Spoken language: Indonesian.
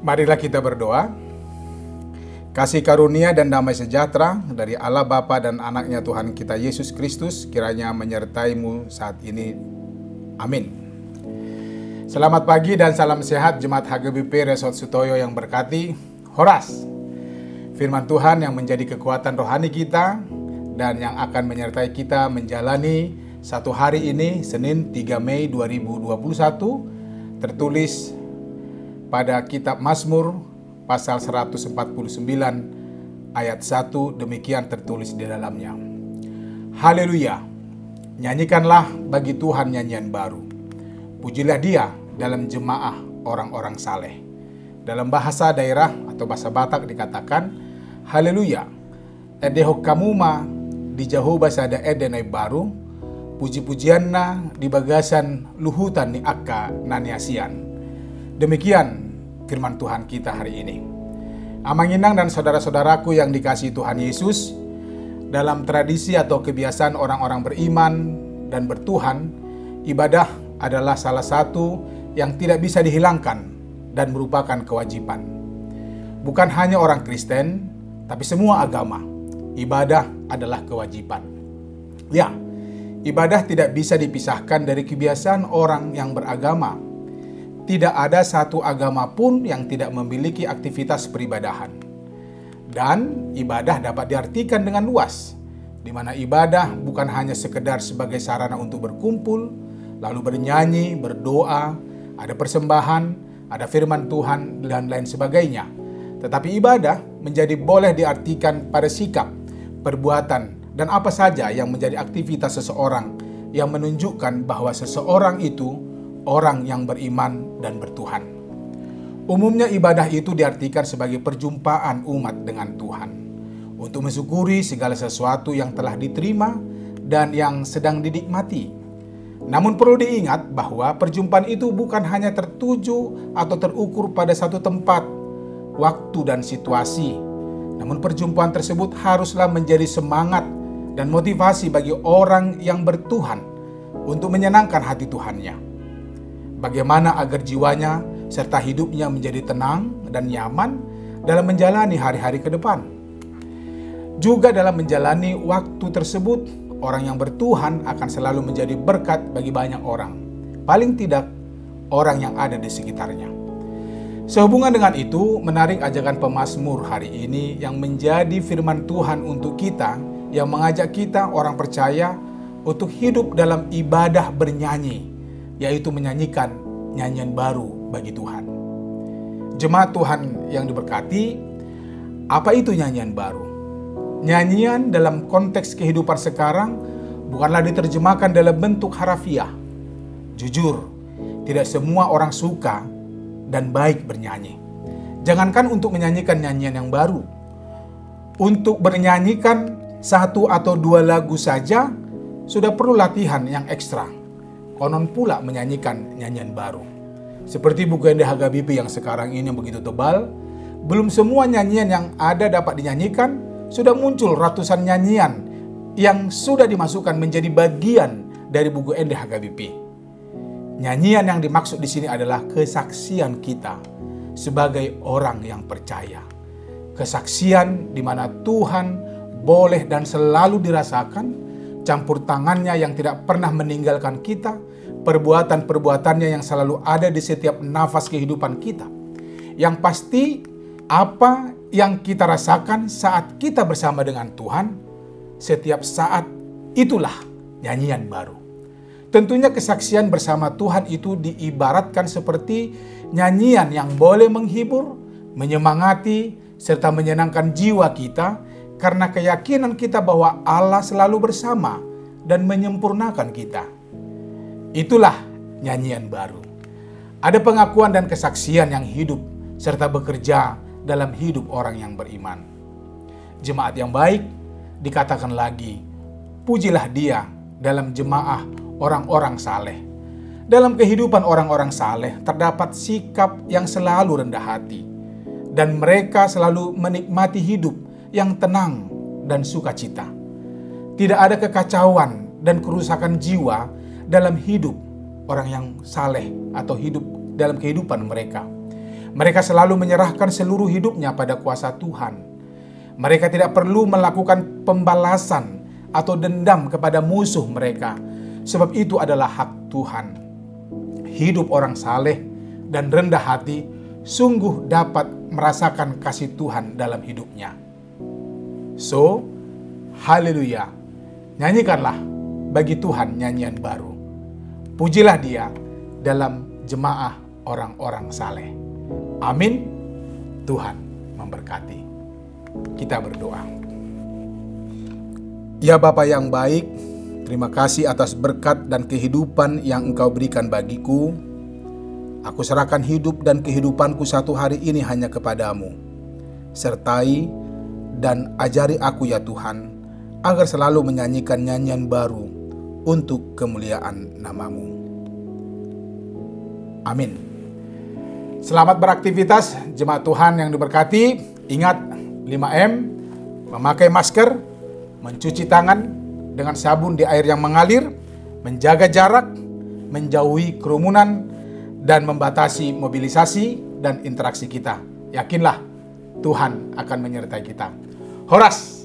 Marilah kita berdoa. Kasih karunia dan damai sejahtera dari Allah Bapa dan Anaknya Tuhan kita Yesus Kristus kiranya menyertaimu saat ini. Amin. Selamat pagi dan salam sehat Jemaat HGBP Resort Sutoyo yang berkati. Horas, firman Tuhan yang menjadi kekuatan rohani kita dan yang akan menyertai kita menjalani satu hari ini, Senin 3 Mei 2021, tertulis pada kitab Mazmur pasal 149 ayat 1, demikian tertulis di dalamnya. Haleluya, nyanyikanlah bagi Tuhan nyanyian baru. Pujilah Dia dalam jemaah orang-orang saleh. Dalam bahasa daerah atau bahasa Batak dikatakan, Haleluya, edehok kamuma di Jehovah sada edenai baru, puji-pujianna di bagasan luhutan ni akka naniasian. Demikian firman Tuhan kita hari ini. Amanginang dan saudara-saudaraku yang dikasihi Tuhan Yesus, dalam tradisi atau kebiasaan orang-orang beriman dan bertuhan, ibadah adalah salah satu yang tidak bisa dihilangkan dan merupakan kewajiban. Bukan hanya orang Kristen, tapi semua agama, ibadah adalah kewajiban. Ya, ibadah tidak bisa dipisahkan dari kebiasaan orang yang beragama. Tidak ada satu agama pun yang tidak memiliki aktivitas peribadahan. Dan ibadah dapat diartikan dengan luas, di mana ibadah bukan hanya sekedar sebagai sarana untuk berkumpul, lalu bernyanyi, berdoa, ada persembahan, ada firman Tuhan, dan lain sebagainya. Tetapi ibadah menjadi boleh diartikan pada sikap, perbuatan, dan apa saja yang menjadi aktivitas seseorang yang menunjukkan bahwa seseorang itu orang yang beriman dan bertuhan. Umumnya ibadah itu diartikan sebagai perjumpaan umat dengan Tuhan untuk mensyukuri segala sesuatu yang telah diterima dan yang sedang dinikmati. Namun perlu diingat bahwa perjumpaan itu bukan hanya tertuju atau terukur pada satu tempat, waktu, dan situasi. Namun perjumpaan tersebut haruslah menjadi semangat dan motivasi bagi orang yang bertuhan untuk menyenangkan hati Tuhannya. Bagaimana agar jiwanya serta hidupnya menjadi tenang dan nyaman dalam menjalani hari-hari ke depan. Juga dalam menjalani waktu tersebut, orang yang bertuhan akan selalu menjadi berkat bagi banyak orang. Paling tidak, orang yang ada di sekitarnya. Sehubungan dengan itu, menarik ajakan pemazmur hari ini yang menjadi firman Tuhan untuk kita, yang mengajak kita orang percaya untuk hidup dalam ibadah bernyanyi, yaitu menyanyikan nyanyian baru bagi Tuhan. Jemaat Tuhan yang diberkati, apa itu nyanyian baru? Nyanyian dalam konteks kehidupan sekarang bukanlah diterjemahkan dalam bentuk harafiah. Jujur, tidak semua orang suka dan baik bernyanyi. Jangankan untuk menyanyikan nyanyian yang baru, untuk bernyanyikan satu atau dua lagu saja sudah perlu latihan yang ekstra. Konon pula menyanyikan nyanyian baru. Seperti buku HGBP yang sekarang ini begitu tebal, belum semua nyanyian yang ada dapat dinyanyikan, sudah muncul ratusan nyanyian yang sudah dimasukkan menjadi bagian dari buku HGBP. Nyanyian yang dimaksud di sini adalah kesaksian kita sebagai orang yang percaya. Kesaksian di mana Tuhan boleh dan selalu dirasakan, campur tangannya yang tidak pernah meninggalkan kita, perbuatan-perbuatannya yang selalu ada di setiap nafas kehidupan kita. Yang pasti, apa yang kita rasakan saat kita bersama dengan Tuhan, setiap saat itulah nyanyian baru. Tentunya kesaksian bersama Tuhan itu diibaratkan seperti nyanyian yang boleh menghibur, menyemangati, serta menyenangkan jiwa kita, karena keyakinan kita bahwa Allah selalu bersama dan menyempurnakan kita. Itulah nyanyian baru. Ada pengakuan dan kesaksian yang hidup serta bekerja dalam hidup orang yang beriman. Jemaat yang baik dikatakan lagi, pujilah Dia dalam jemaah orang-orang saleh. Dalam kehidupan orang-orang saleh terdapat sikap yang selalu rendah hati, dan mereka selalu menikmati hidup yang tenang dan sukacita. Tidak ada kekacauan dan kerusakan jiwa dalam hidup orang yang saleh atau hidup dalam kehidupan mereka. Mereka selalu menyerahkan seluruh hidupnya pada kuasa Tuhan. Mereka tidak perlu melakukan pembalasan atau dendam kepada musuh mereka, sebab itu adalah hak Tuhan. Hidup orang saleh dan rendah hati sungguh dapat merasakan kasih Tuhan dalam hidupnya. So, haleluya, nyanyikanlah bagi Tuhan nyanyian baru. Pujilah Dia dalam jemaah orang-orang saleh. Amin. Tuhan memberkati. Kita berdoa. Ya Bapa yang baik, terima kasih atas berkat dan kehidupan yang Engkau berikan bagiku. Aku serahkan hidup dan kehidupanku satu hari ini hanya kepadamu. Sertai dan ajari aku ya Tuhan, agar selalu menyanyikan nyanyian baru untuk kemuliaan nama-Mu. Amin. Selamat beraktivitas jemaat Tuhan yang diberkati. Ingat 5M, memakai masker, mencuci tangan dengan sabun di air yang mengalir, menjaga jarak, menjauhi kerumunan, dan membatasi mobilisasi dan interaksi kita. Yakinlah Tuhan akan menyertai kita. Horas!